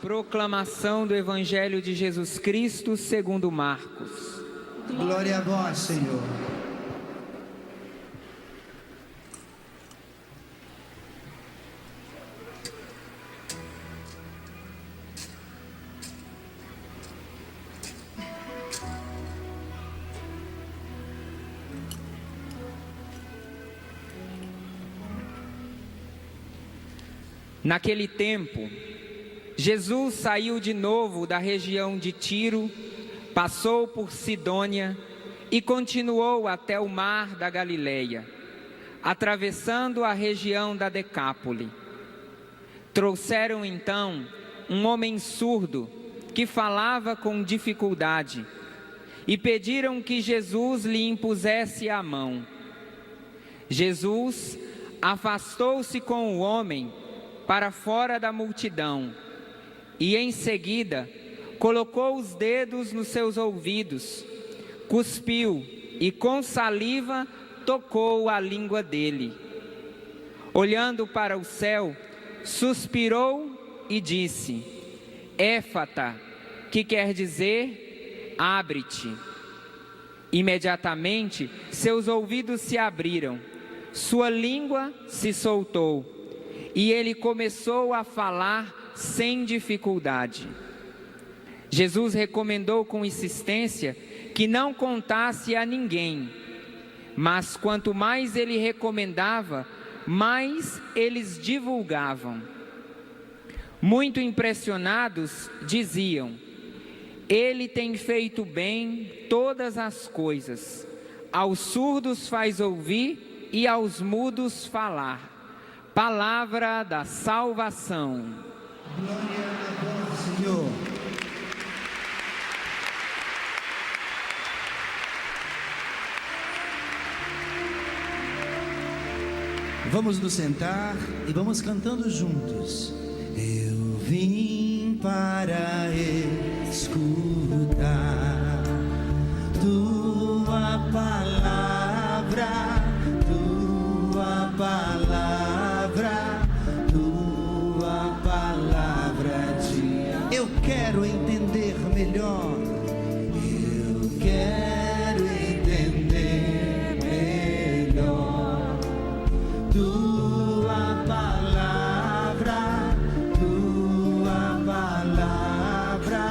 Proclamação do Evangelho de Jesus Cristo segundo Marcos. Glória a vós, Senhor. Naquele tempo, Jesus saiu de novo da região de Tiro, passou por Sidônia e continuou até o mar da Galileia, atravessando a região da Decápole. Trouxeram então um homem surdo que falava com dificuldade e pediram que Jesus lhe impusesse a mão. Jesus afastou-se com o homem para fora da multidão e em seguida colocou os dedos nos seus ouvidos, cuspiu e com saliva tocou a língua dele. Olhando para o céu, suspirou e disse: Éfata, que quer dizer abre-te. Imediatamente seus ouvidos se abriram, sua língua se soltou e ele começou a falar sem dificuldade. Jesus recomendou com insistência que não contasse a ninguém, mas quanto mais ele recomendava, mais eles divulgavam. Muito impressionados, diziam: Ele tem feito bem todas as coisas, aos surdos faz ouvir e aos mudos falar. Palavra da salvação. Glória a vós, Senhor. Vamos nos sentar e vamos cantando juntos. Eu vim para escutar tua palavra, tua palavra, tua palavra de... Eu quero entender melhor. Eu quero entender melhor tua palavra, tua palavra,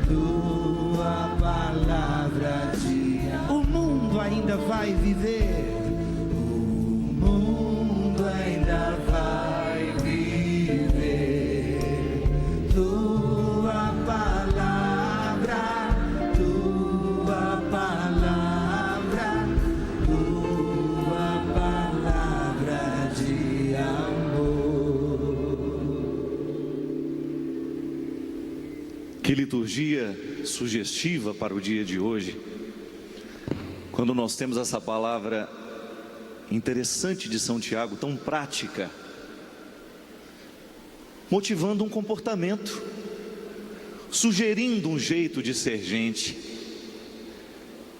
tua palavra de... O mundo ainda vai viver. O mundo ainda vai viver. Tua palavra, tua palavra, tua palavra de amor. Que liturgia sugestiva para o dia de hoje, quando nós temos essa palavra interessante de São Tiago, tão prática, motivando um comportamento, sugerindo um jeito de ser gente.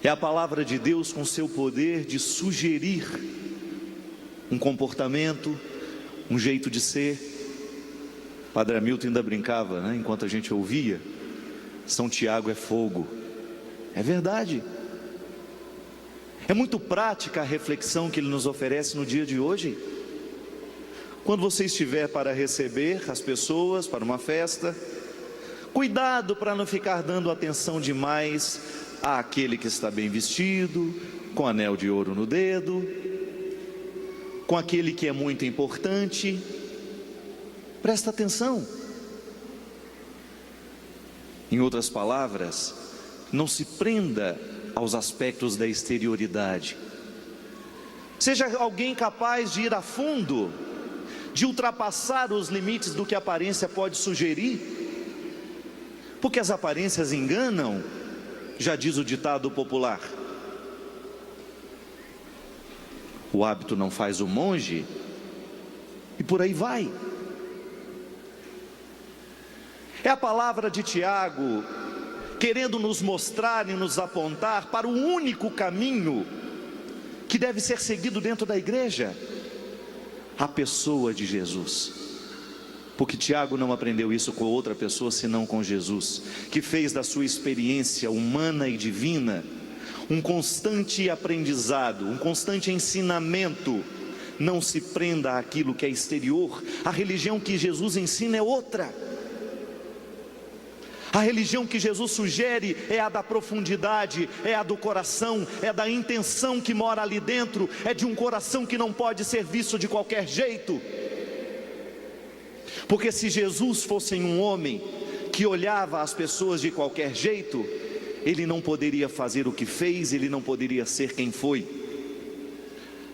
É a palavra de Deus com seu poder de sugerir um comportamento, um jeito de ser. Padre Hamilton ainda brincava, né, enquanto a gente ouvia: São Tiago é fogo. É verdade. É muito prática a reflexão que ele nos oferece no dia de hoje. Quando você estiver para receber as pessoas para uma festa, cuidado para não ficar dando atenção demais àquele que está bem vestido, com anel de ouro no dedo, com aquele que é muito importante. Presta atenção. Em outras palavras, não se prenda aos aspectos da exterioridade. Seja alguém capaz de ir a fundo, de ultrapassar os limites do que a aparência pode sugerir, porque as aparências enganam, já diz o ditado popular. O hábito não faz o monge, e por aí vai. É a palavra de Tiago querendo nos mostrar e nos apontar para o único caminho que deve ser seguido dentro da igreja: a pessoa de Jesus. Porque Tiago não aprendeu isso com outra pessoa senão com Jesus, que fez da sua experiência humana e divina um constante aprendizado, um constante ensinamento. Não se prenda àquilo que é exterior. A religião que Jesus ensina é outra. A religião que Jesus sugere é a da profundidade, é a do coração, é da intenção que mora ali dentro, é de um coração que não pode ser visto de qualquer jeito. Porque se Jesus fosse um homem que olhava as pessoas de qualquer jeito, ele não poderia fazer o que fez, ele não poderia ser quem foi.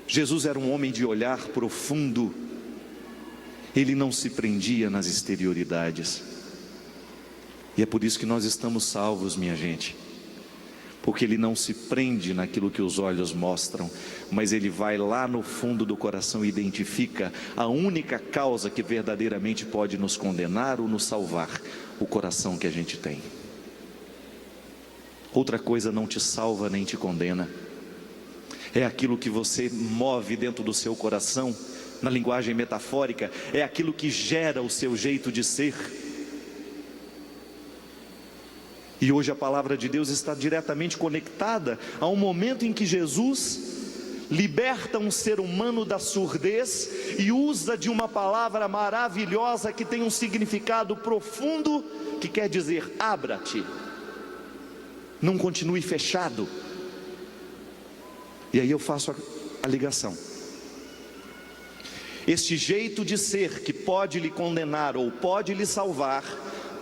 Jesus era um homem de olhar profundo, ele não se prendia nas exterioridades. E é por isso que nós estamos salvos, minha gente, porque ele não se prende naquilo que os olhos mostram, mas ele vai lá no fundo do coração e identifica a única causa que verdadeiramente pode nos condenar ou nos salvar: o coração que a gente tem. Outra coisa não te salva nem te condena, é aquilo que você move dentro do seu coração, na linguagem metafórica, é aquilo que gera o seu jeito de ser. E hoje a palavra de Deus está diretamente conectada a um momento em que Jesus liberta um ser humano da surdez e usa de uma palavra maravilhosa que tem um significado profundo, que quer dizer: abra-te, não continue fechado. E aí eu faço a ligação. Este jeito de ser que pode lhe condenar ou pode lhe salvar,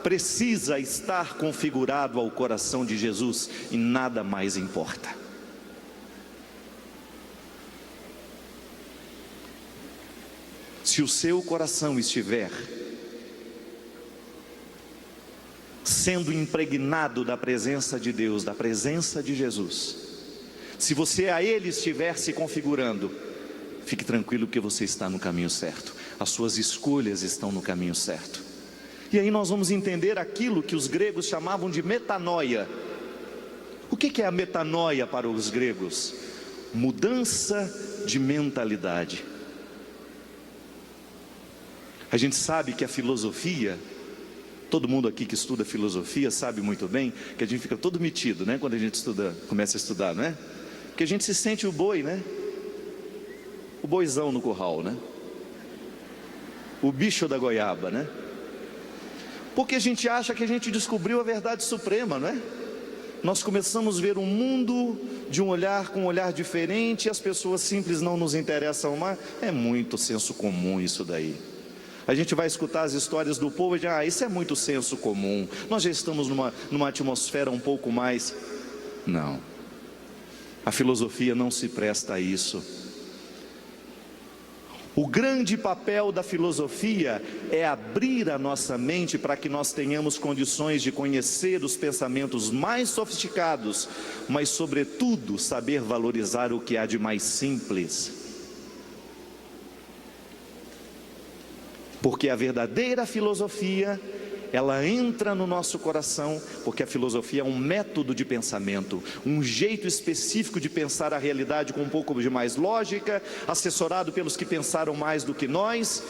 precisa estar configurado ao coração de Jesus, e nada mais importa. Se o seu coração estiver sendo impregnado da presença de Deus, da presença de Jesus, se você a Ele estiver se configurando, fique tranquilo que você está no caminho certo, as suas escolhas estão no caminho certo. E aí nós vamos entender aquilo que os gregos chamavam de metanoia. O que é a metanoia para os gregos? Mudança de mentalidade. A gente sabe que a filosofia, todo mundo aqui que estuda filosofia sabe muito bem que a gente fica todo metido, né? Quando a gente começa a estudar, não é? Porque a gente se sente o boi, né? O boizão no curral, né? O bicho da goiaba, né? Porque a gente acha que a gente descobriu a verdade suprema, não é? Nós começamos a ver o mundo de um olhar, com um olhar diferente, e as pessoas simples não nos interessam mais. É muito senso comum isso daí. A gente vai escutar as histórias do povo e diz: isso é muito senso comum, nós já estamos numa atmosfera um pouco mais... Não, a filosofia não se presta a isso. O grande papel da filosofia é abrir a nossa mente para que nós tenhamos condições de conhecer os pensamentos mais sofisticados, mas sobretudo saber valorizar o que há de mais simples. Porque a verdadeira filosofia, ela entra no nosso coração, porque a filosofia é um método de pensamento, um jeito específico de pensar a realidade com um pouco de mais lógica, assessorado pelos que pensaram mais do que nós.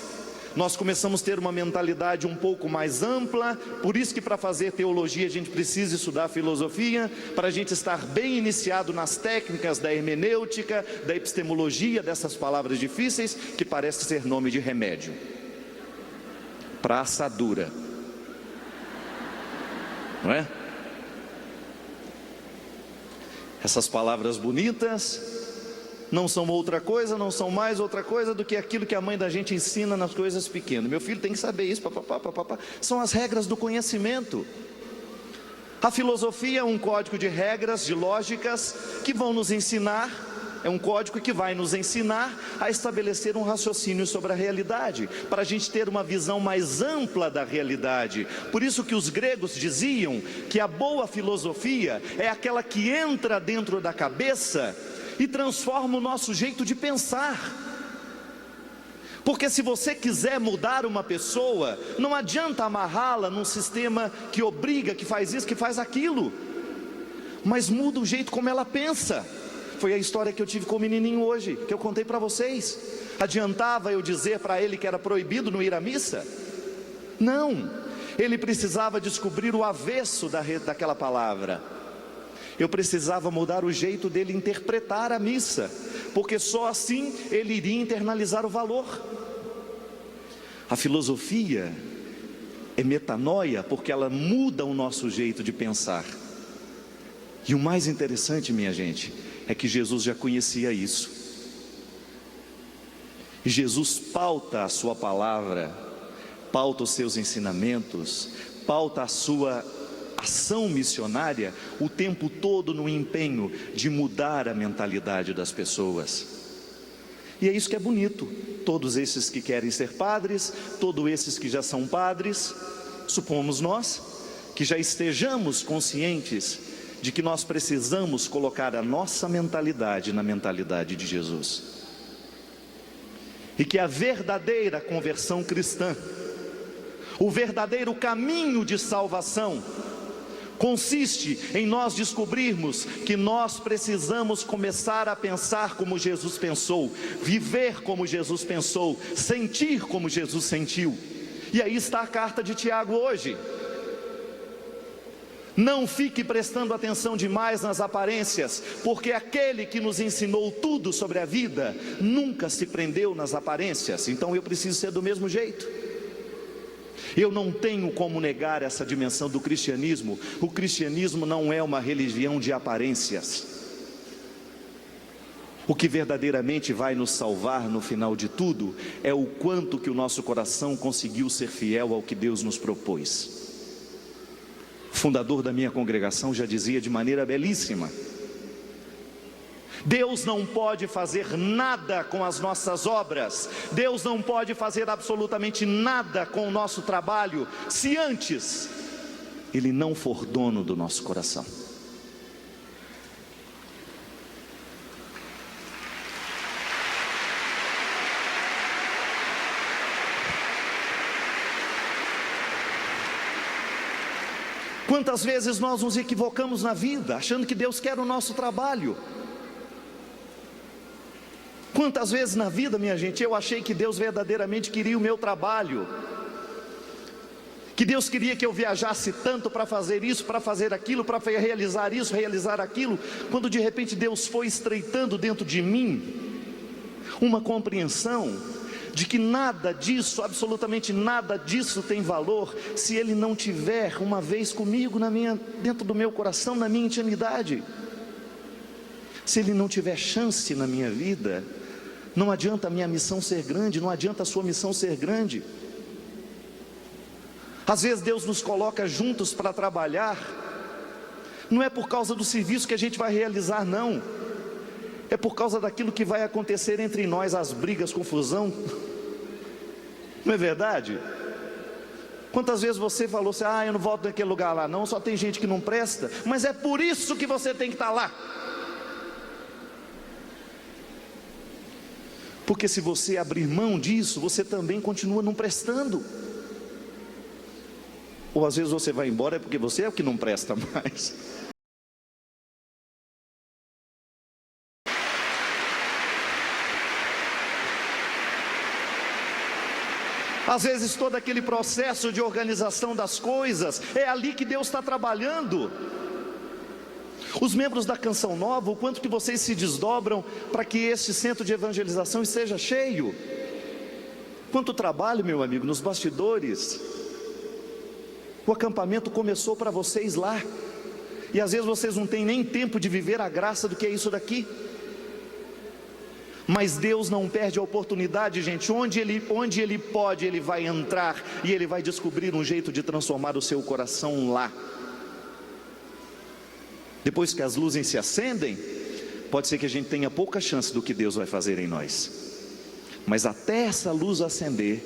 Nós começamos a ter uma mentalidade um pouco mais ampla, por isso que para fazer teologia a gente precisa estudar filosofia, para a gente estar bem iniciado nas técnicas da hermenêutica, da epistemologia, dessas palavras difíceis, que parece ser nome de remédio para assadura, não é? Essas palavras bonitas não são outra coisa, não são mais outra coisa do que aquilo que a mãe da gente ensina nas coisas pequenas. Meu filho tem que saber isso, papapá. São as regras do conhecimento. A filosofia é um código de regras, de lógicas, que vão nos ensinar, é um código que vai nos ensinar a estabelecer um raciocínio sobre a realidade, para a gente ter uma visão mais ampla da realidade. Por isso que os gregos diziam que a boa filosofia é aquela que entra dentro da cabeça e transforma o nosso jeito de pensar. Porque se você quiser mudar uma pessoa, não adianta amarrá-la num sistema que obriga, que faz isso, que faz aquilo, mas muda o jeito como ela pensa. Foi a história que eu tive com o menininho hoje, que eu contei para vocês. Adiantava eu dizer para ele que era proibido não ir à missa? Não, ele precisava descobrir o avesso daquela palavra. Eu precisava mudar o jeito dele interpretar a missa, porque só assim ele iria internalizar o valor. A filosofia é metanoia, porque ela muda o nosso jeito de pensar. E o mais interessante, minha gente, é que Jesus já conhecia isso. E Jesus pauta a sua palavra, pauta os seus ensinamentos, pauta a sua ação missionária o tempo todo no empenho de mudar a mentalidade das pessoas. E é isso que é bonito. Todos esses que querem ser padres, todos esses que já são padres, supomos nós que já estejamos conscientes de que nós precisamos colocar a nossa mentalidade na mentalidade de Jesus, e que a verdadeira conversão cristã, o verdadeiro caminho de salvação, consiste em nós descobrirmos que nós precisamos começar a pensar como Jesus pensou, viver como Jesus pensou, sentir como Jesus sentiu. E aí está a carta de Tiago hoje. Não fique prestando atenção demais nas aparências, porque aquele que nos ensinou tudo sobre a vida nunca se prendeu nas aparências. Então eu preciso ser do mesmo jeito. Eu não tenho como negar essa dimensão do cristianismo. O cristianismo não é uma religião de aparências. O que verdadeiramente vai nos salvar no final de tudo é o quanto que o nosso coração conseguiu ser fiel ao que Deus nos propôs. O fundador da minha congregação já dizia de maneira belíssima: Deus não pode fazer nada com as nossas obras, Deus não pode fazer absolutamente nada com o nosso trabalho, se antes Ele não for dono do nosso coração. Quantas vezes nós nos equivocamos na vida, achando que Deus quer o nosso trabalho? Quantas vezes na vida, minha gente, eu achei que Deus verdadeiramente queria o meu trabalho, que Deus queria que eu viajasse tanto para fazer isso, para fazer aquilo, para realizar isso, realizar aquilo, quando de repente Deus foi estreitando dentro de mim uma compreensão de que nada disso, absolutamente nada disso tem valor se Ele não tiver uma vez comigo dentro do meu coração, na minha intimidade. Se Ele não tiver chance na minha vida, não adianta a minha missão ser grande, não adianta a sua missão ser grande. Às vezes Deus nos coloca juntos para trabalhar, não é por causa do serviço que a gente vai realizar, não. É por causa daquilo que vai acontecer entre nós, as brigas, confusão. Não é verdade? Quantas vezes você falou assim: eu não volto naquele lugar lá não, só tem gente que não presta. Mas é por isso que você tem que estar lá. Porque se você abrir mão disso, você também continua não prestando. Ou às vezes você vai embora é porque você é o que não presta mais. Às vezes todo aquele processo de organização das coisas, é ali que Deus está trabalhando. Os membros da Canção Nova, o quanto que vocês se desdobram para que esse centro de evangelização esteja cheio. Quanto trabalho, meu amigo, nos bastidores. O acampamento começou para vocês lá, e às vezes vocês não têm nem tempo de viver a graça do que é isso daqui. Mas Deus não perde a oportunidade, gente. Onde Ele pode, Ele vai entrar, e Ele vai descobrir um jeito de transformar o seu coração lá. Depois que as luzes se acendem, pode ser que a gente tenha pouca chance do que Deus vai fazer em nós. Mas até essa luz acender,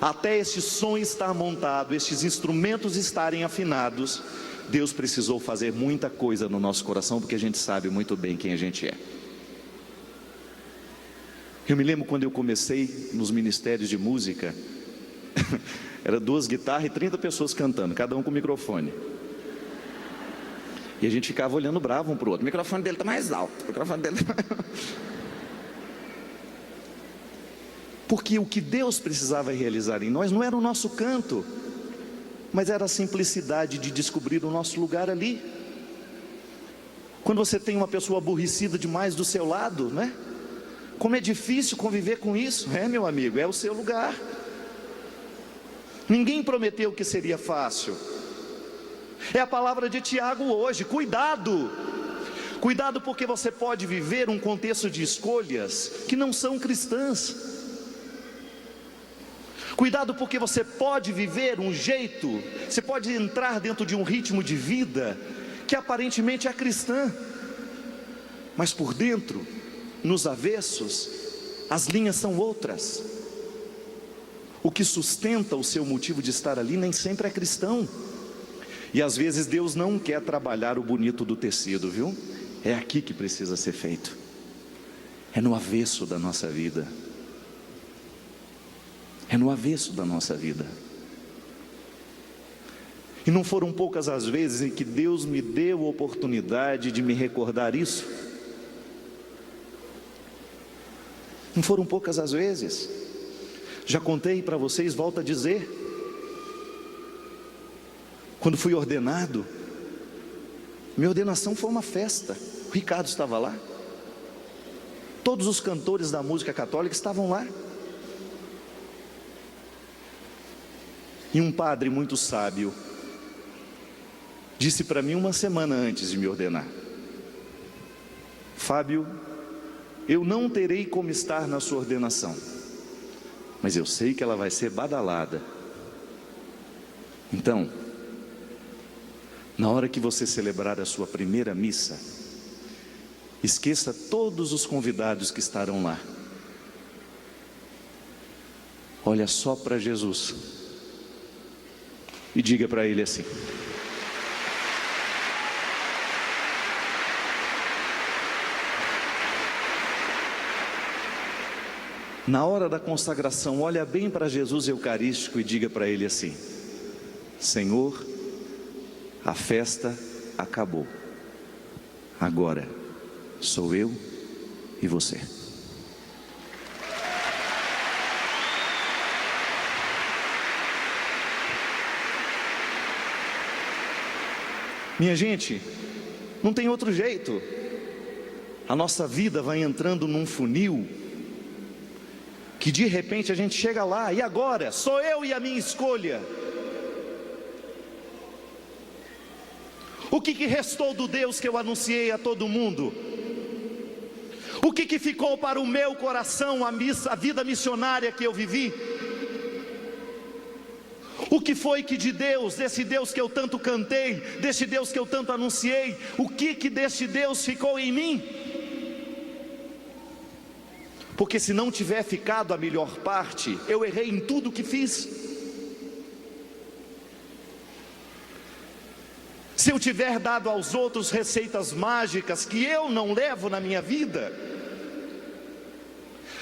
até este som estar montado, estes instrumentos estarem afinados, Deus precisou fazer muita coisa no nosso coração, porque a gente sabe muito bem quem a gente é. Eu me lembro quando eu comecei nos ministérios de música, era 2 guitarras e 30 pessoas cantando, cada um com microfone. E a gente ficava olhando bravo um para o outro. O microfone dele está mais alto, o microfone dele Porque o que Deus precisava realizar em nós não era o nosso canto, mas era a simplicidade de descobrir o nosso lugar ali. Quando você tem uma pessoa aborrecida demais do seu lado, né? Como é difícil conviver com isso, meu amigo, é o seu lugar. Ninguém prometeu que seria fácil. É a palavra de Tiago hoje, cuidado. Cuidado, porque você pode viver um contexto de escolhas que não são cristãs. Cuidado, porque você pode viver um jeito, você pode entrar dentro de um ritmo de vida que aparentemente é cristã, mas por dentro, nos avessos, as linhas são outras. O que sustenta o seu motivo de estar ali nem sempre é cristão. E às vezes Deus não quer trabalhar o bonito do tecido, viu? É aqui que precisa ser feito. É no avesso da nossa vida. É no avesso da nossa vida. E não foram poucas as vezes em que Deus me deu a oportunidade de me recordar isso. Não foram poucas as vezes. Já contei para vocês, volto a dizer. Quando fui ordenado, minha ordenação foi uma festa. O Ricardo estava lá. Todos os cantores da música católica estavam lá. E um padre muito sábio disse para mim uma semana antes de me ordenar: Fábio, eu não terei como estar na sua ordenação, mas eu sei que ela vai ser badalada. Então, na hora que você celebrar a sua primeira missa, esqueça todos os convidados que estarão lá. Olha só para Jesus e diga para Ele assim: na hora da consagração, olha bem para Jesus Eucarístico e diga para Ele assim: Senhor, a festa acabou, agora sou eu e você. Minha gente, não tem outro jeito. A nossa vida vai entrando num funil que de repente a gente chega lá, e agora? Sou eu e a minha escolha. O que restou do Deus que eu anunciei a todo mundo? O que ficou para o meu coração, a vida missionária que eu vivi? O que foi que de Deus, desse Deus que eu tanto cantei, desse Deus que eu tanto anunciei, o que desse Deus ficou em mim? Porque se não tiver ficado a melhor parte, eu errei em tudo que fiz. Se eu tiver dado aos outros receitas mágicas que eu não levo na minha vida,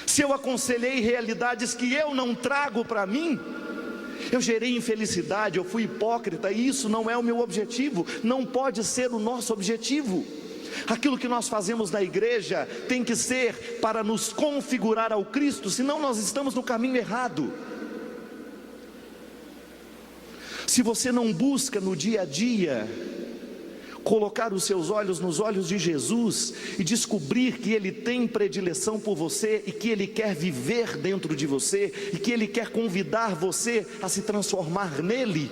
se eu aconselhei realidades que eu não trago para mim, eu gerei infelicidade, eu fui hipócrita, e isso não é o meu objetivo, não pode ser o nosso objetivo. Aquilo que nós fazemos na igreja tem que ser para nos configurar ao Cristo, senão nós estamos no caminho errado. Se você não busca no dia a dia colocar os seus olhos nos olhos de Jesus e descobrir que Ele tem predileção por você e que Ele quer viver dentro de você e que Ele quer convidar você a se transformar nele,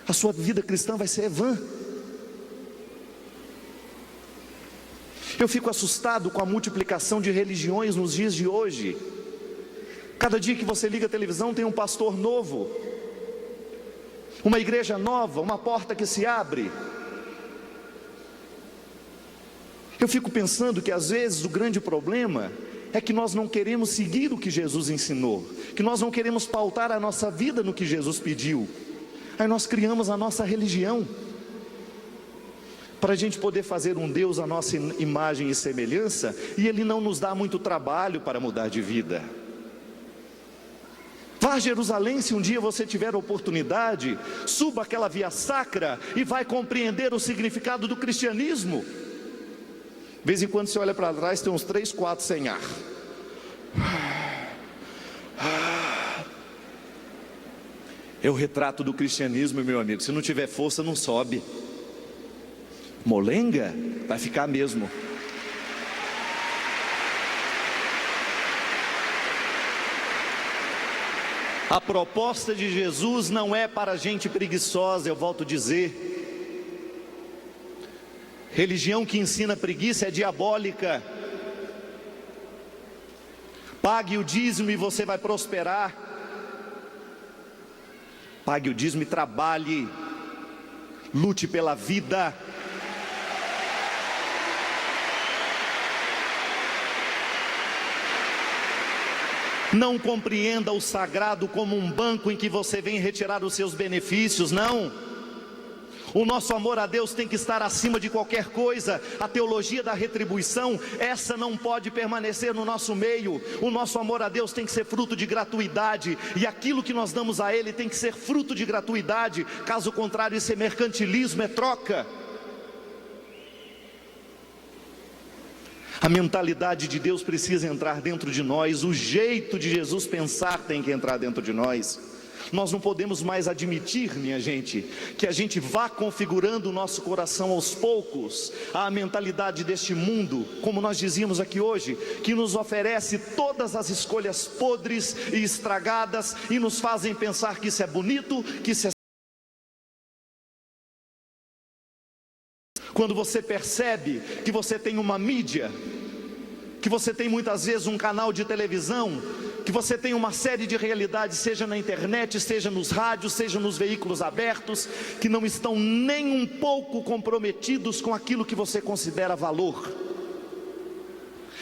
a sua vida cristã vai ser vã. Eu fico assustado com a multiplicação de religiões nos dias de hoje. Cada dia que você liga a televisão tem um pastor novo, uma igreja nova, uma porta que se abre. Eu fico pensando que às vezes o grande problema é que nós não queremos seguir o que Jesus ensinou, que nós não queremos pautar a nossa vida no que Jesus pediu. Aí nós criamos a nossa religião, para a gente poder fazer um Deus à nossa imagem e semelhança, e Ele não nos dá muito trabalho para mudar de vida. Vá a Jerusalém se um dia você tiver a oportunidade, suba aquela via sacra e vai compreender o significado do cristianismo. De vez em quando você olha para trás, tem uns 3, 4 sem ar. É o retrato do cristianismo, meu amigo. Se não tiver força, não sobe. Molenga? Vai ficar mesmo. A proposta de Jesus não é para gente preguiçosa, eu volto a dizer. Religião que ensina preguiça é diabólica. Pague o dízimo e você vai prosperar. Pague o dízimo e trabalhe. Lute pela vida. Não compreenda o sagrado como um banco em que você vem retirar os seus benefícios, não. O nosso amor a Deus tem que estar acima de qualquer coisa. A teologia da retribuição, essa não pode permanecer no nosso meio. O nosso amor a Deus tem que ser fruto de gratuidade, e aquilo que nós damos a Ele tem que ser fruto de gratuidade. Caso contrário, isso é mercantilismo, é troca. A mentalidade de Deus precisa entrar dentro de nós. O jeito de Jesus pensar tem que entrar dentro de nós. Nós não podemos mais admitir, minha gente, que a gente vá configurando o nosso coração aos poucos à mentalidade deste mundo, como nós dizíamos aqui hoje, que nos oferece todas as escolhas podres e estragadas e nos fazem pensar que isso é bonito, que isso é... Quando você percebe que você tem uma mídia, que você tem muitas vezes um canal de televisão, que você tem uma série de realidades, seja na internet, seja nos rádios, seja nos veículos abertos, que não estão nem um pouco comprometidos com aquilo que você considera valor.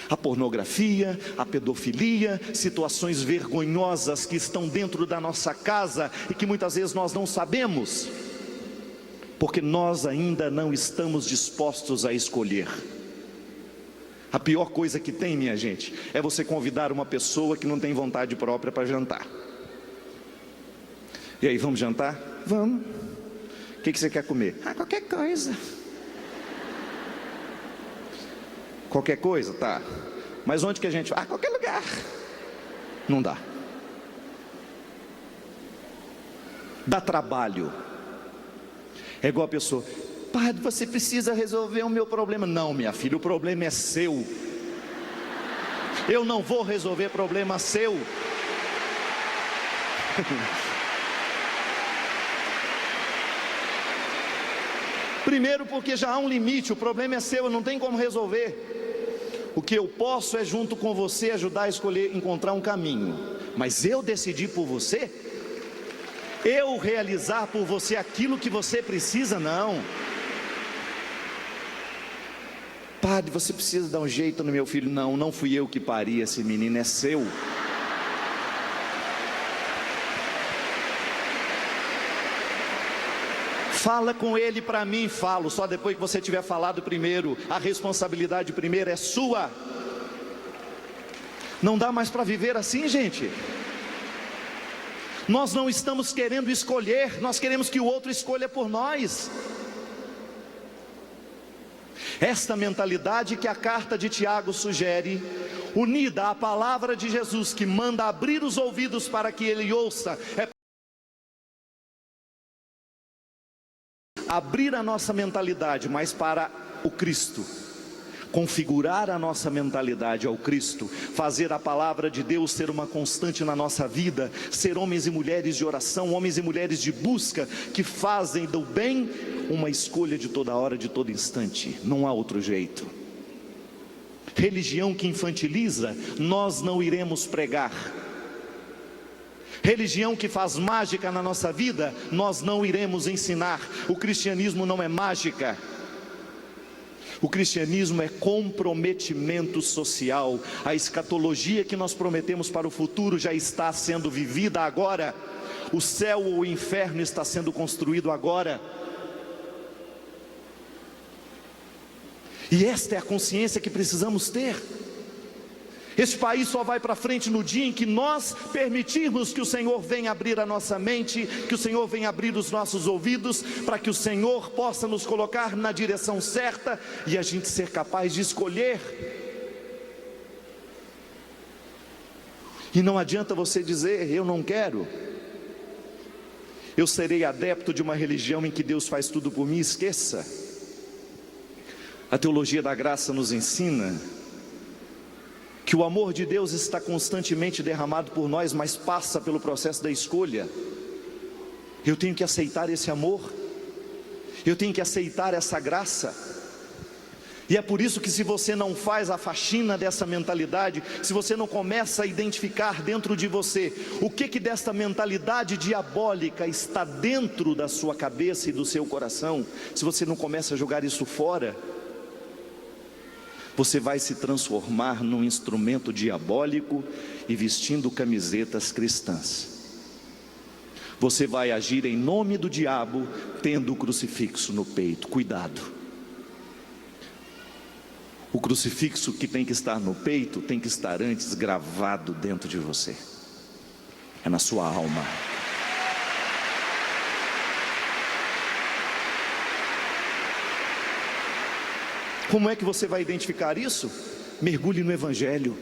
A pornografia, a pedofilia, situações vergonhosas que estão dentro da nossa casa e que muitas vezes nós não sabemos, porque nós ainda não estamos dispostos a escolher. A pior coisa que tem, minha gente, é você convidar uma pessoa que não tem vontade própria para jantar. E aí, vamos jantar? Vamos. O que você quer comer? Qualquer coisa. Qualquer coisa? Tá. Mas onde que a gente vai? Qualquer lugar. Não dá. Dá trabalho. É igual a pessoa: padre, você precisa resolver o meu problema. Não, minha filha, o problema é seu. Eu não vou resolver problema seu. Primeiro porque já há um limite, o problema é seu, não tem como resolver. O que eu posso é, junto com você, ajudar a escolher, encontrar um caminho. Mas eu decidir por você? Eu realizar por você aquilo que você precisa? Não. Padre, você precisa dar um jeito no meu filho. Não, não fui eu que pari esse menino, é seu. Fala com ele para mim, falo, só depois que você tiver falado primeiro. A responsabilidade primeiro é sua. Não dá mais para viver assim, gente. Nós não estamos querendo escolher, nós queremos que o outro escolha por nós. Esta mentalidade que a carta de Tiago sugere, unida à palavra de Jesus, que manda abrir os ouvidos para que ele ouça, é abrir a nossa mentalidade, mas para o Cristo, configurar a nossa mentalidade ao Cristo, fazer a palavra de Deus ser uma constante na nossa vida, ser homens e mulheres de oração, homens e mulheres de busca, que fazem do bem uma escolha de toda hora, de todo instante. Não há outro jeito. Religião que infantiliza, nós não iremos pregar. Religião que faz mágica na nossa vida, nós não iremos ensinar. O cristianismo não é mágica. O cristianismo é comprometimento social. A escatologia que nós prometemos para o futuro já está sendo vivida agora. O céu ou o inferno está sendo construído agora. E esta é a consciência que precisamos ter. Este país só vai para frente no dia em que nós permitirmos que o Senhor venha abrir a nossa mente, que o Senhor venha abrir os nossos ouvidos, para que o Senhor possa nos colocar na direção certa e a gente ser capaz de escolher. E não adianta você dizer, eu não quero. Eu serei adepto de uma religião em que Deus faz tudo por mim? Esqueça. A teologia da graça nos ensina que o amor de Deus está constantemente derramado por nós, mas passa pelo processo da escolha. Eu tenho que aceitar esse amor, eu tenho que aceitar essa graça. E é por isso que, se você não faz a faxina dessa mentalidade, se você não começa a identificar dentro de você o que desta mentalidade diabólica está dentro da sua cabeça e do seu coração, se você não começa a jogar isso fora, você vai se transformar num instrumento diabólico e vestindo camisetas cristãs. Você vai agir em nome do diabo, tendo o crucifixo no peito. Cuidado. O crucifixo que tem que estar no peito tem que estar antes gravado dentro de você. É na sua alma. Como é que você vai identificar isso? Mergulhe no Evangelho.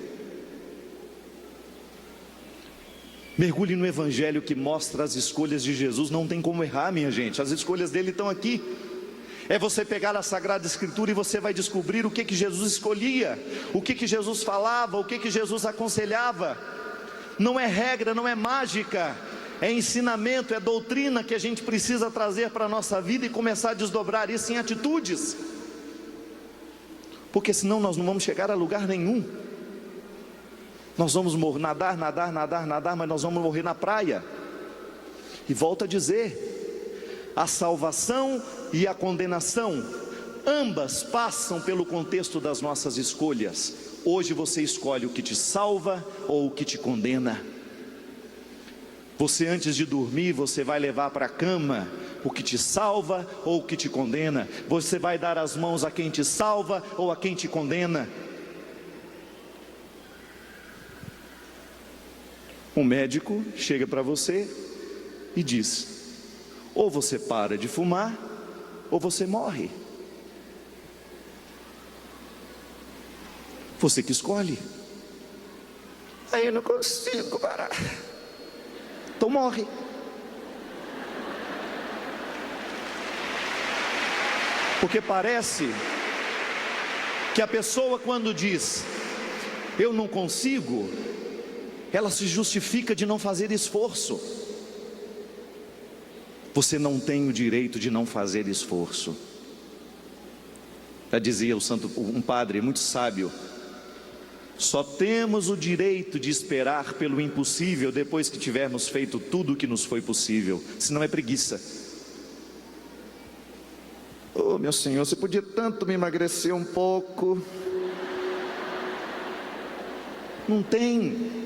Mergulhe no Evangelho que mostra as escolhas de Jesus. Não tem como errar, minha gente. As escolhas dele estão aqui. É você pegar a Sagrada Escritura e você vai descobrir o que Jesus escolhia, o que Jesus falava, o que Jesus aconselhava. Não é regra, não é mágica, é ensinamento, é doutrina que a gente precisa trazer para a nossa vida e começar a desdobrar isso em atitudes. Porque senão nós não vamos chegar a lugar nenhum. Nós vamos nadar, mas nós vamos morrer na praia. E volto a dizer, a salvação e a condenação, ambas passam pelo contexto das nossas escolhas. Hoje você escolhe o que te salva ou o que te condena. Você, antes de dormir, você vai levar para a cama o que te salva ou o que te condena. Você vai dar as mãos a quem te salva ou a quem te condena. Um médico chega para você e diz: ou você para de fumar, ou você morre. Você que escolhe. Aí eu não consigo parar. Então morre. Porque parece que a pessoa, quando diz eu não consigo, ela se justifica de não fazer esforço. Você não tem o direito de não fazer esforço. Já dizia um padre muito sábio: só temos o direito de esperar pelo impossível depois que tivermos feito tudo o que nos foi possível, senão é preguiça. Oh, meu Senhor, você podia tanto me emagrecer um pouco. Não tem.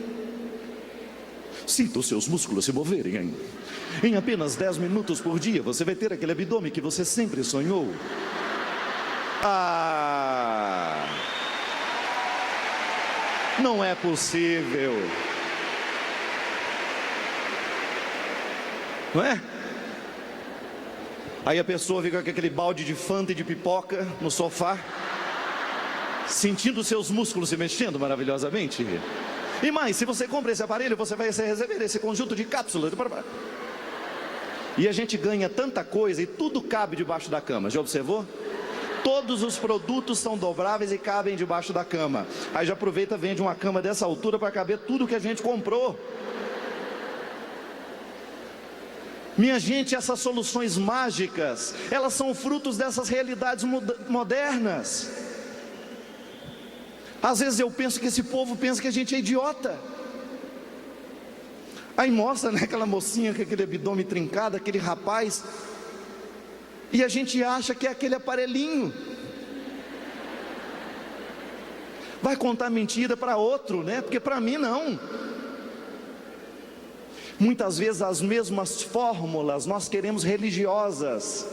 Sinta os seus músculos se moverem, hein? Em apenas 10 minutos por dia você vai ter aquele abdômen que você sempre sonhou. Não é possível. Não é? Aí a pessoa fica com aquele balde de Fanta e de pipoca no sofá, sentindo seus músculos se mexendo maravilhosamente. E mais, se você compra esse aparelho, você vai receber esse conjunto de cápsulas. E a gente ganha tanta coisa e tudo cabe debaixo da cama. Já observou? Todos os produtos são dobráveis e cabem debaixo da cama. Aí já aproveita e vende uma cama dessa altura para caber tudo que a gente comprou. Minha gente, essas soluções mágicas, elas são frutos dessas realidades modernas. Às vezes eu penso que esse povo pensa que a gente é idiota. Aí mostra, né, aquela mocinha com aquele abdômen trincado, aquele rapaz, e a gente acha que é aquele aparelhinho. Vai contar mentira para outro, né? Porque para mim não. Muitas vezes as mesmas fórmulas nós queremos religiosas.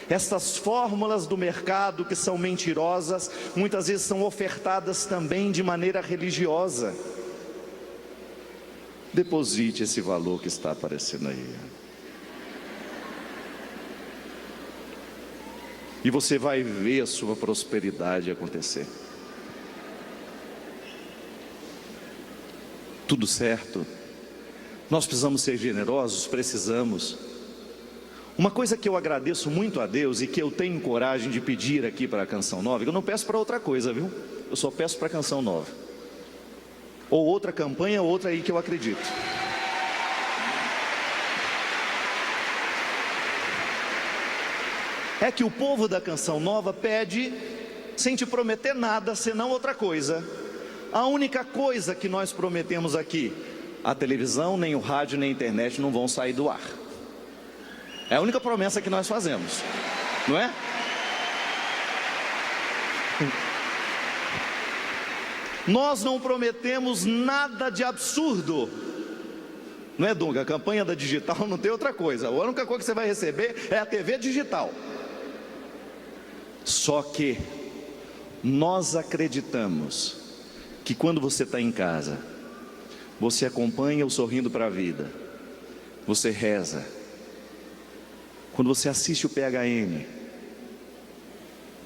Essas fórmulas do mercado que são mentirosas, muitas vezes são ofertadas também de maneira religiosa. Deposite esse valor que está aparecendo aí. E você vai ver a sua prosperidade acontecer. Tudo certo. Nós precisamos ser generosos, precisamos. Uma coisa que eu agradeço muito a Deus e que eu tenho coragem de pedir aqui para a Canção Nova, eu não peço para outra coisa, viu? Eu só peço para a Canção Nova. Ou outra campanha, ou outra aí que eu acredito. É que o povo da Canção Nova pede, sem te prometer nada, senão outra coisa. A única coisa que nós prometemos aqui: a televisão, nem o rádio, nem a internet não vão sair do ar. É a única promessa que nós fazemos, não é? Nós não prometemos nada de absurdo, não é, Dunga? A campanha da digital não tem outra coisa. A única coisa que você vai receber é a TV digital. Só que nós acreditamos que quando você está em casa, você acompanha o Sorrindo para a Vida, você reza, quando você assiste o PHM,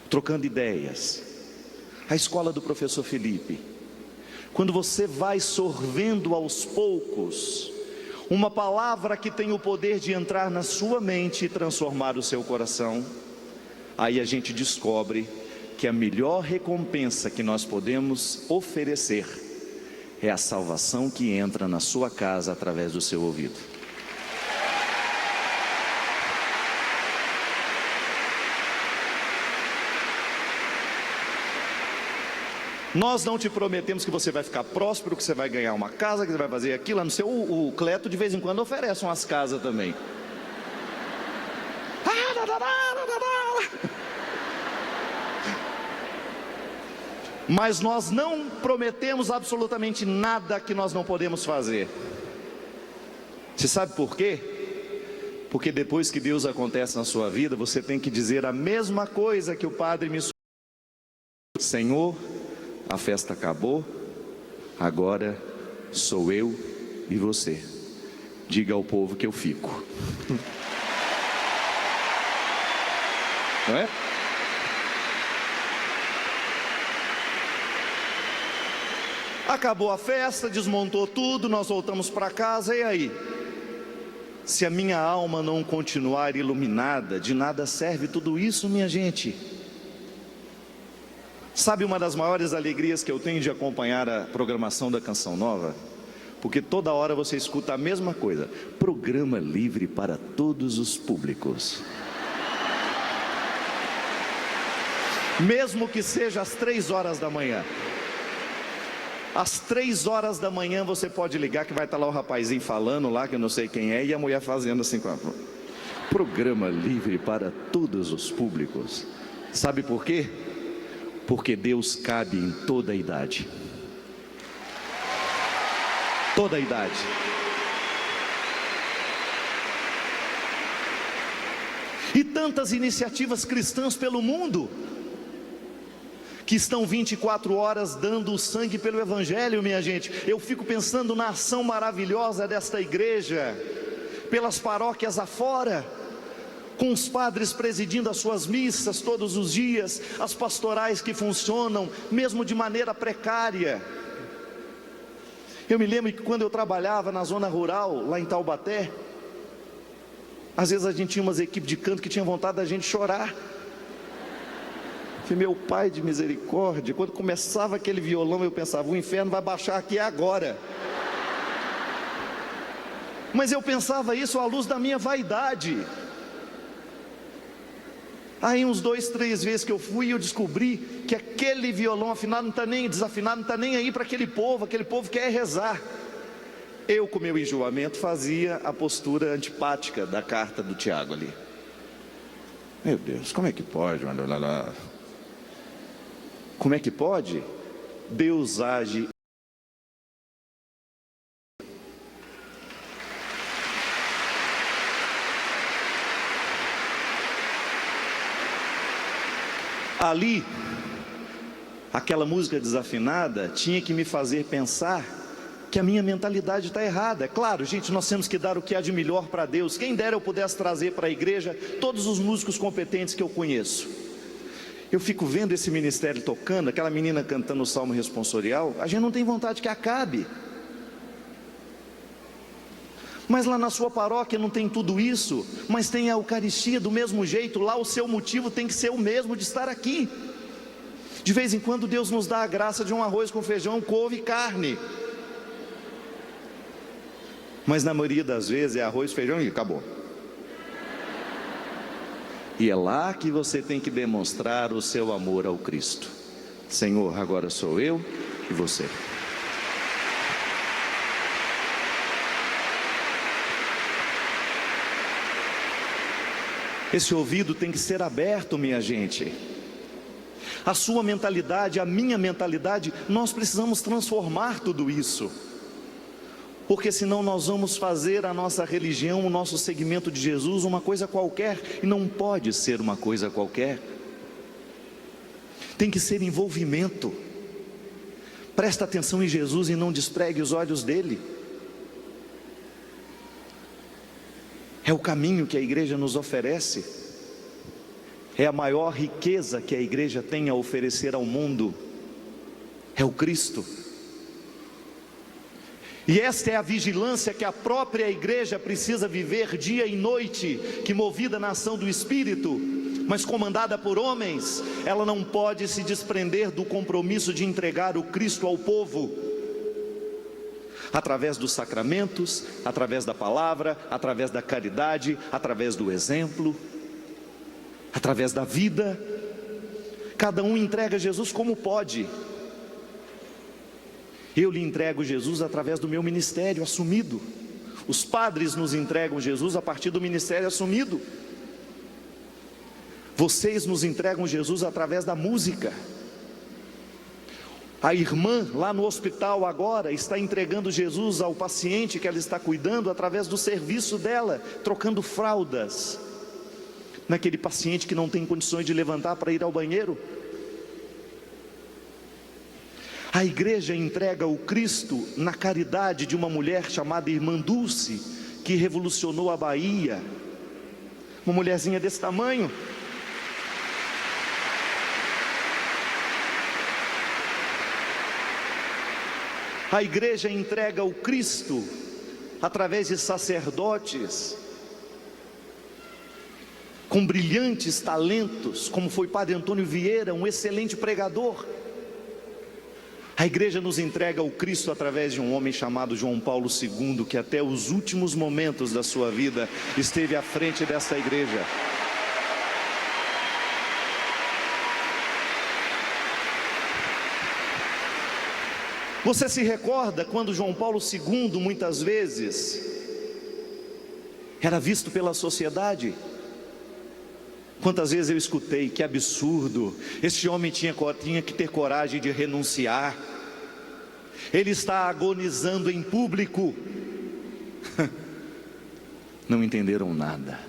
Trocando Ideias, a escola do professor Felipe, quando você vai sorvendo aos poucos uma palavra que tem o poder de entrar na sua mente e transformar o seu coração, aí a gente descobre que a melhor recompensa que nós podemos oferecer é a salvação que entra na sua casa através do seu ouvido. Nós não te prometemos que você vai ficar próspero, que você vai ganhar uma casa, que você vai fazer aquilo. Não sei, o Cleto de vez em quando oferece umas casas também. Mas nós não prometemos absolutamente nada que nós não podemos fazer. Você sabe por quê? Porque depois que Deus acontece na sua vida, você tem que dizer a mesma coisa que o padre me sugeriu: Senhor, a festa acabou, agora sou eu e você. Diga ao povo que eu fico. Não é? Acabou a festa, desmontou tudo, nós voltamos para casa, e aí? Se a minha alma não continuar iluminada, de nada serve tudo isso, minha gente. Sabe uma das maiores alegrias que eu tenho de acompanhar a programação da Canção Nova? Porque toda hora você escuta a mesma coisa: programa livre para todos os públicos. Mesmo que seja às 3 horas da manhã. Às 3 horas da manhã você pode ligar, que vai estar lá o rapazinho falando lá, que eu não sei quem é, e a mulher fazendo assim com a... Programa livre para todos os públicos. Sabe por quê? Porque Deus cabe em toda a idade. Toda a idade. E tantas iniciativas cristãs pelo mundo, que estão 24 horas dando o sangue pelo Evangelho, minha gente. Eu fico pensando na ação maravilhosa desta igreja, pelas paróquias afora, com os padres presidindo as suas missas todos os dias, as pastorais que funcionam, mesmo de maneira precária. Eu me lembro que quando eu trabalhava na zona rural, lá em Taubaté, às vezes a gente tinha umas equipes de canto que tinha vontade da gente chorar. Meu Pai de misericórdia, quando começava aquele violão eu pensava: o inferno vai baixar aqui agora. Mas eu pensava isso à luz da minha vaidade. Aí uns 2, 3 vezes que eu fui, eu descobri que aquele violão afinado não está nem desafinado, não está nem aí para aquele povo quer rezar. Eu, com meu enjoamento, fazia a postura antipática da carta do Tiago ali. Meu Deus, como é que pode? Como é que pode? Deus age. Ali, aquela música desafinada tinha que me fazer pensar que a minha mentalidade está errada. É claro, gente, nós temos que dar o que há de melhor para Deus. Quem dera eu pudesse trazer para a igreja todos os músicos competentes que eu conheço. Eu fico vendo esse ministério tocando, aquela menina cantando o salmo responsorial, a gente não tem vontade que acabe. Mas lá na sua paróquia não tem tudo isso, mas tem a Eucaristia do mesmo jeito. Lá o seu motivo tem que ser o mesmo de estar aqui. De vez em quando Deus nos dá a graça de um arroz com feijão, couve e carne, mas na maioria das vezes é arroz, feijão e acabou. E é lá que você tem que demonstrar o seu amor ao Cristo. Senhor, agora sou eu e você. Esse ouvido tem que ser aberto, minha gente. A sua mentalidade, a minha mentalidade, nós precisamos transformar tudo isso. Porque senão nós vamos fazer a nossa religião, o nosso segmento de Jesus, uma coisa qualquer, e não pode ser uma coisa qualquer. Tem que ser envolvimento. Presta atenção em Jesus e não despregue os olhos dele. É o caminho que a igreja nos oferece. É a maior riqueza que a igreja tem a oferecer ao mundo. É o Cristo. E esta é a vigilância que a própria igreja precisa viver dia e noite, que movida na ação do Espírito, mas comandada por homens, ela não pode se desprender do compromisso de entregar o Cristo ao povo, através dos sacramentos, através da palavra, através da caridade, através do exemplo, através da vida. Cada um entrega Jesus como pode. Eu lhe entrego Jesus através do meu ministério assumido. Os padres nos entregam Jesus a partir do ministério assumido. Vocês nos entregam Jesus através da música. A irmã lá no hospital agora está entregando Jesus ao paciente que ela está cuidando através do serviço dela, trocando fraldas naquele paciente que não tem condições de levantar para ir ao banheiro. A igreja entrega o Cristo na caridade de uma mulher chamada Irmã Dulce, que revolucionou a Bahia. Uma mulherzinha desse tamanho. A igreja entrega o Cristo através de sacerdotes com brilhantes talentos, como foi Padre Antônio Vieira, um excelente pregador. A igreja nos entrega o Cristo através de um homem chamado João Paulo II, que até os últimos momentos da sua vida esteve à frente dessa igreja. Você se recorda quando João Paulo II muitas vezes era visto pela sociedade? Quantas vezes eu escutei: que absurdo, este homem tinha que ter coragem de renunciar, ele está agonizando em público. Não entenderam nada.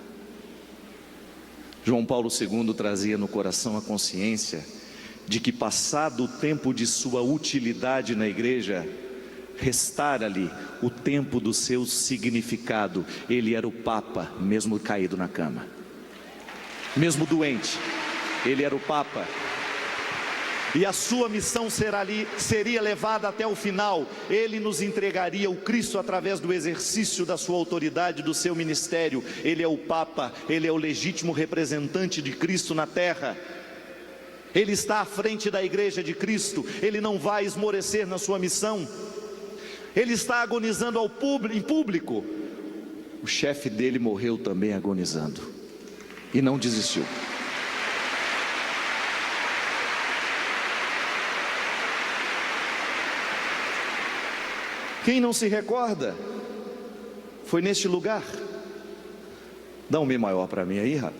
João Paulo II trazia no coração a consciência de que, passado o tempo de sua utilidade na igreja, restara-lhe o tempo do seu significado. Ele era o Papa, mesmo caído na cama, mesmo doente, ele era o Papa, e a sua missão seria levada até o final. Ele nos entregaria o Cristo através do exercício da sua autoridade, do seu ministério. Ele é o Papa, ele é o legítimo representante de Cristo na terra. Ele está à frente da igreja de Cristo, ele não vai esmorecer na sua missão. Ele está agonizando em público. O chefe dele morreu também agonizando e não desistiu. Quem não se recorda? Foi neste lugar. Dá um Mi maior para mim aí, rato.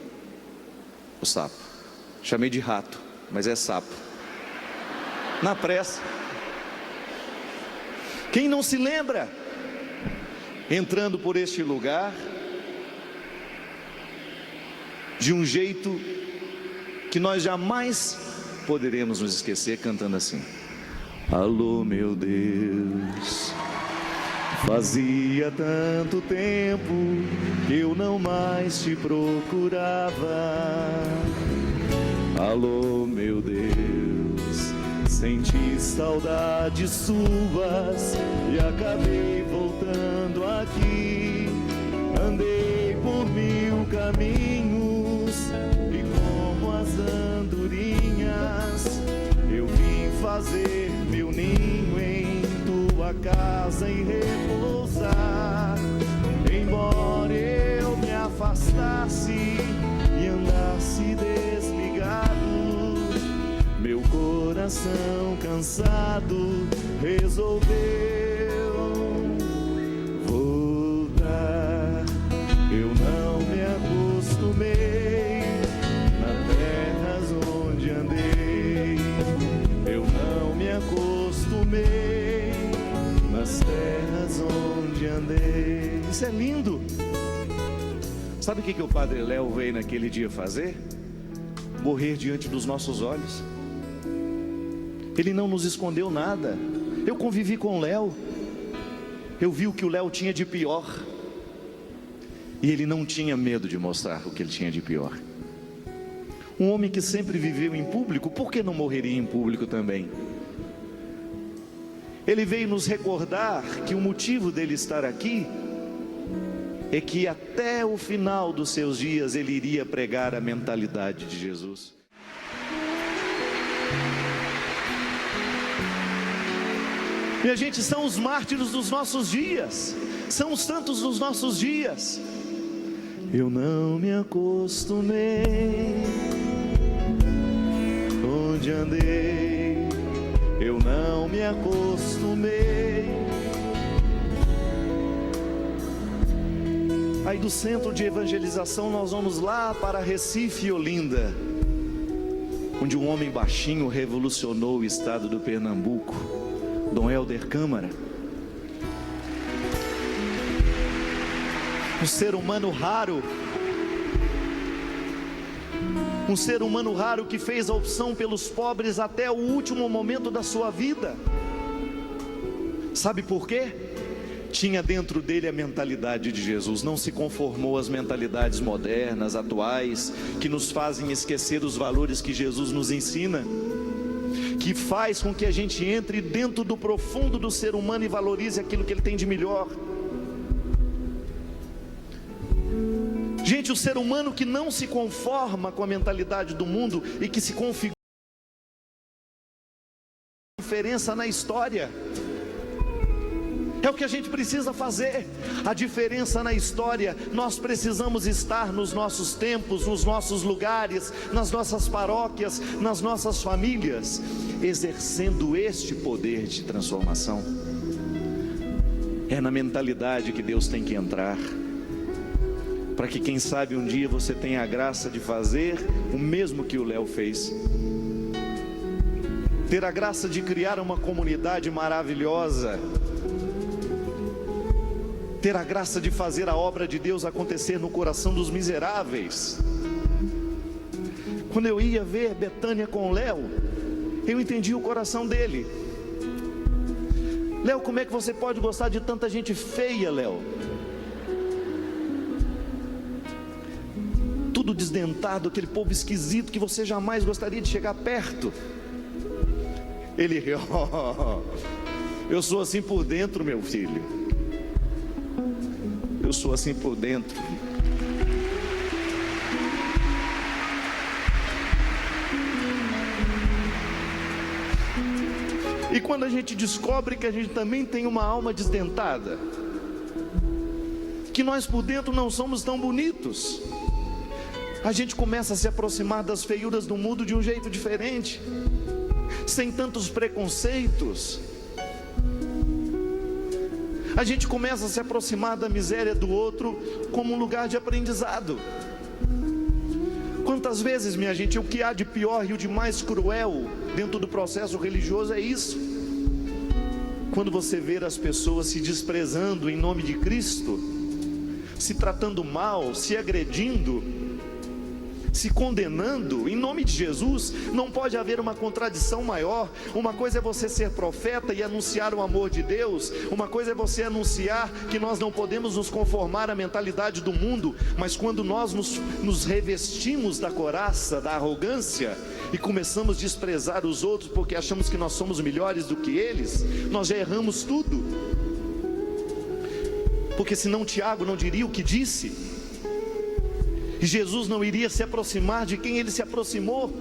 O sapo. Chamei de rato, mas é sapo. Na pressa. Quem não se lembra? Entrando por este lugar, de um jeito que nós jamais poderemos nos esquecer, cantando assim: alô, meu Deus, fazia tanto tempo que eu não mais te procurava. Alô, meu Deus, senti saudades suas e acabei voltando aqui. caminhos, e como as andorinhas, eu vim fazer meu ninho em tua casa e repousar. Embora eu me afastasse e andasse desligado, meu coração cansado resolveu voltar. Eu não me acostumei nas terras onde andei, eu não me acostumei nas terras onde andei. Isso é lindo. Sabe o que o Padre Léo veio naquele dia fazer? Morrer diante dos nossos olhos. Ele não nos escondeu nada. Eu convivi com o Léo, eu vi o que o Léo tinha de pior, e ele não tinha medo de mostrar o que ele tinha de pior. Um homem que sempre viveu em público, por que não morreria em público também? Ele veio nos recordar que o motivo dele estar aqui é que até o final dos seus dias ele iria pregar a mentalidade de Jesus. Minha gente, são os mártires dos nossos dias, são os santos dos nossos dias. Eu não me acostumei onde andei, eu não me acostumei. Aí do centro de evangelização nós vamos lá para Recife e Olinda, onde um homem baixinho revolucionou o estado do Pernambuco, Dom Helder Câmara. Um ser humano raro, um ser humano raro que fez a opção pelos pobres até o último momento da sua vida. Sabe por quê? Tinha dentro dele a mentalidade de Jesus, não se conformou às mentalidades modernas, atuais, que nos fazem esquecer os valores que Jesus nos ensina, que faz com que a gente entre dentro do profundo do ser humano e valorize aquilo que ele tem de melhor. Gente, o ser humano que não se conforma com a mentalidade do mundo e que se configura a diferença na história. É o que a gente precisa fazer, a diferença na história. Nós precisamos estar nos nossos tempos, nos nossos lugares, nas nossas paróquias, nas nossas famílias, exercendo este poder de transformação. É na mentalidade que Deus tem que entrar, para que quem sabe um dia você tenha a graça de fazer o mesmo que o Léo fez. Ter a graça de criar uma comunidade maravilhosa, ter a graça de fazer a obra de Deus acontecer no coração dos miseráveis. Quando eu ia ver Betânia com o Léo, eu entendi o coração dele. Léo, como é que você pode gostar de tanta gente feia, Léo? Tudo desdentado, aquele povo esquisito que você jamais gostaria de chegar perto. Ele riu. Eu sou assim por dentro, meu filho. Eu sou assim por dentro. E quando a gente descobre que a gente também tem uma alma desdentada, que nós por dentro não somos tão bonitos, a gente começa a se aproximar das feiuras do mundo de um jeito diferente, sem tantos preconceitos. A gente começa a se aproximar da miséria do outro como um lugar de aprendizado. Quantas vezes, minha gente, o que há de pior e o de mais cruel dentro do processo religioso é isso. Quando você vê as pessoas se desprezando em nome de Cristo, se tratando mal, se agredindo, se condenando em nome de Jesus, não pode haver uma contradição maior. Uma coisa é você ser profeta e anunciar o amor de Deus, uma coisa é você anunciar que nós não podemos nos conformar à mentalidade do mundo, mas quando nós nos revestimos da couraça, da arrogância, e começamos a desprezar os outros porque achamos que nós somos melhores do que eles, nós já erramos tudo. Porque senão Tiago não diria o que disse. E Jesus não iria se aproximar de quem ele se aproximou.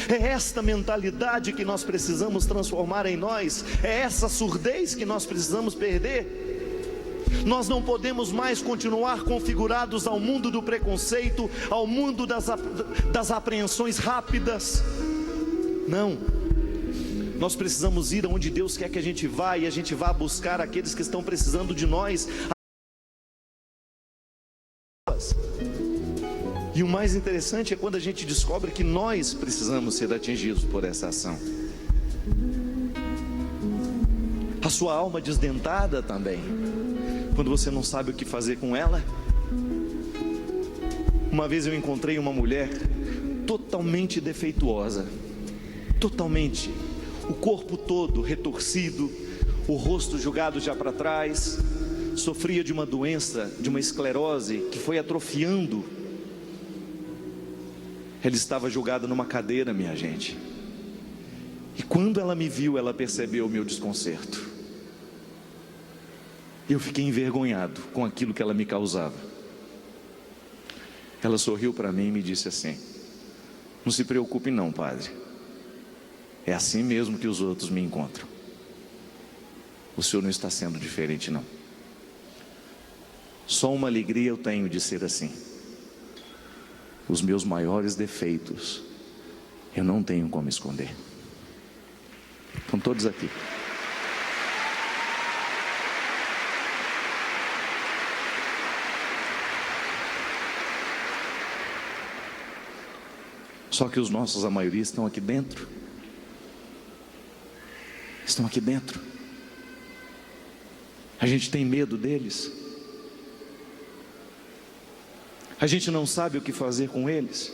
É esta mentalidade que nós precisamos transformar em nós, é essa surdez que nós precisamos perder. Nós não podemos mais continuar configurados ao mundo do preconceito, ao mundo das apreensões rápidas. Não, nós precisamos ir aonde Deus quer que a gente vá, e a gente vá buscar aqueles que estão precisando de nós. E o mais interessante é quando a gente descobre que nós precisamos ser atingidos por essa ação. A sua alma desdentada também, quando você não sabe o que fazer com ela. Uma vez eu encontrei uma mulher totalmente defeituosa, totalmente, o corpo todo retorcido, o rosto jogado já para trás, sofria de uma doença, de uma esclerose que foi atrofiando. Ela estava jogada numa cadeira, minha gente, e quando ela me viu, ela percebeu o meu desconcerto. Eu fiquei envergonhado com aquilo que ela me causava. Ela sorriu para mim e me disse assim: não se preocupe não, padre, é assim mesmo que os outros me encontram. O senhor não está sendo diferente não. Só uma alegria eu tenho de ser assim. Os meus maiores defeitos eu não tenho como esconder. Estão todos aqui. Só que os nossos, a maioria, estão aqui dentro. Estão aqui dentro. A gente tem medo deles. A gente não sabe o que fazer com eles.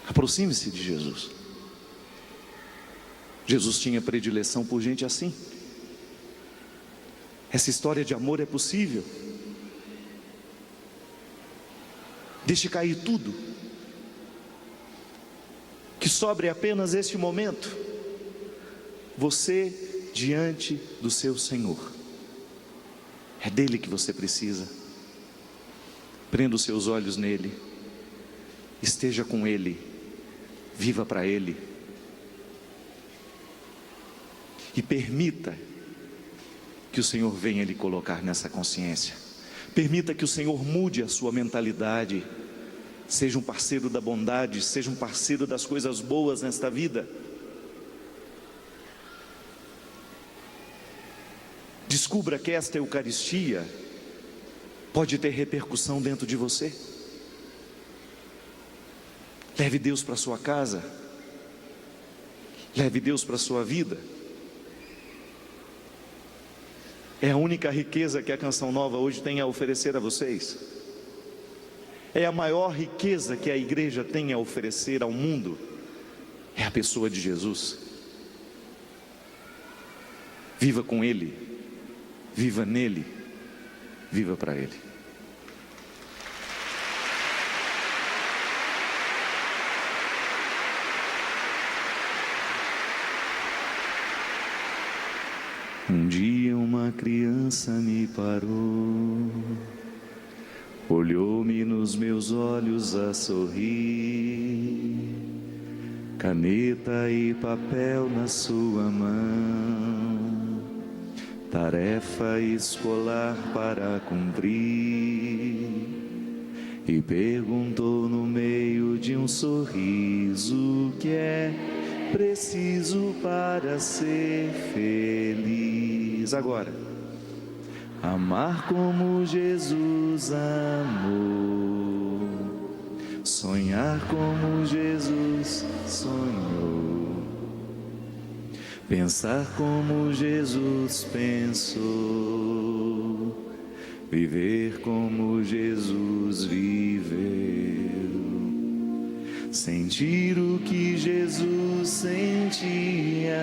Aproxime-se de Jesus. Jesus tinha predileção por gente assim. Essa história de amor é possível. Deixe cair tudo. Que sobre apenas este momento, você diante do seu Senhor. É dele que você precisa. Prenda os seus olhos nele. Esteja com ele. Viva para ele. E permita que o Senhor venha lhe colocar nessa consciência. Permita que o Senhor mude a sua mentalidade. Seja um parceiro da bondade, seja um parceiro das coisas boas nesta vida. Descubra que esta Eucaristia pode ter repercussão dentro de você. Leve Deus para sua casa. Leve Deus para sua vida. É a única riqueza que a Canção Nova hoje tem a oferecer a vocês. É a maior riqueza que a igreja tem a oferecer ao mundo. É a pessoa de Jesus. Viva com Ele. Viva nele, viva para ele. Um dia uma criança me parou, olhou-me nos meus olhos a sorrir, caneta e papel na sua mão, tarefa escolar para cumprir, e perguntou no meio de um sorriso: o que é preciso para ser feliz? Agora, amar como Jesus amou, sonhar como Jesus sonhou, pensar como Jesus pensou, viver como Jesus viveu, sentir o que Jesus sentia,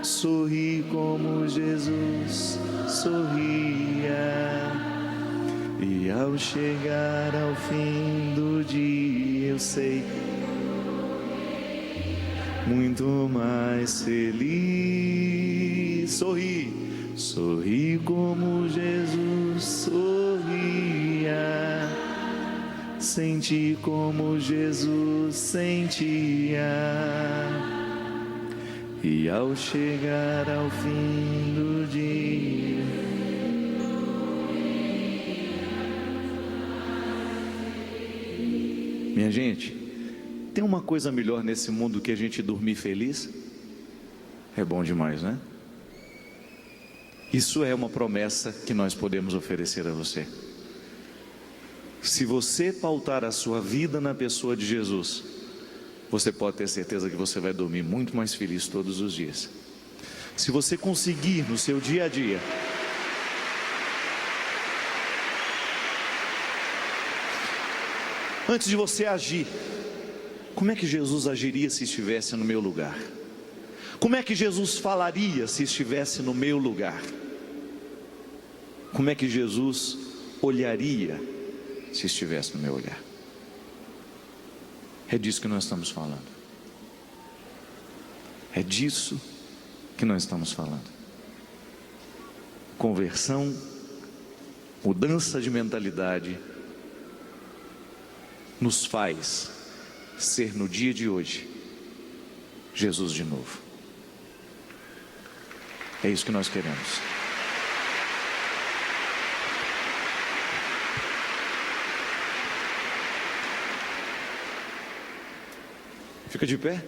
sorrir como Jesus sorria, e ao chegar ao fim do dia eu sei, muito mais feliz. Sorri, Sorri como Jesus sorria, senti como Jesus sentia, e ao chegar ao fim do dia, minha gente, tem uma coisa melhor nesse mundo que a gente dormir feliz? É bom demais, né? Isso é uma promessa que nós podemos oferecer a você. Se você pautar a sua vida na pessoa de Jesus, você pode ter certeza que você vai dormir muito mais feliz todos os dias. Se você conseguir no seu dia a dia antes de você agir, como é que Jesus agiria se estivesse no meu lugar? Como é que Jesus falaria se estivesse no meu lugar? Como é que Jesus olharia se estivesse no meu olhar? É disso que nós estamos falando. É disso que nós estamos falando. Conversão, mudança de mentalidade, nos faz ser no dia de hoje Jesus de novo. É isso que nós queremos. Fica de pé.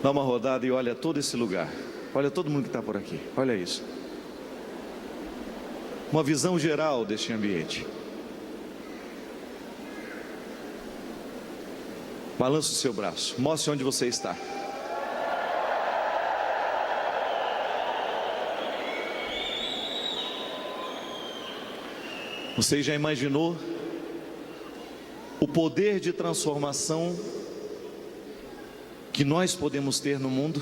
Dá uma rodada e olha todo esse lugar. Olha todo mundo que está por aqui. Olha isso. Uma visão geral deste ambiente. Balança o seu braço. Mostre onde você está. Você já imaginou o poder de transformação que nós podemos ter no mundo?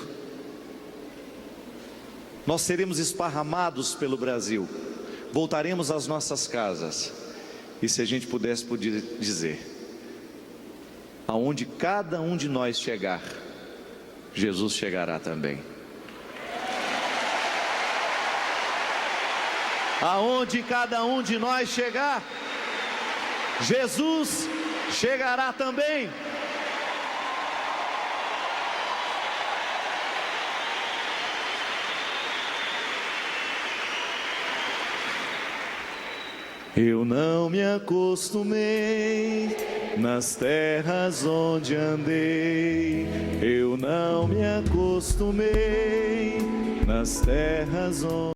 Nós seremos esparramados pelo Brasil, voltaremos às nossas casas, e se a gente pudesse poder dizer, aonde cada um de nós chegar, Jesus chegará também. Aonde cada um de nós chegar, Jesus chegará também. Eu não me acostumei nas terras onde andei. Eu não me acostumei nas terras onde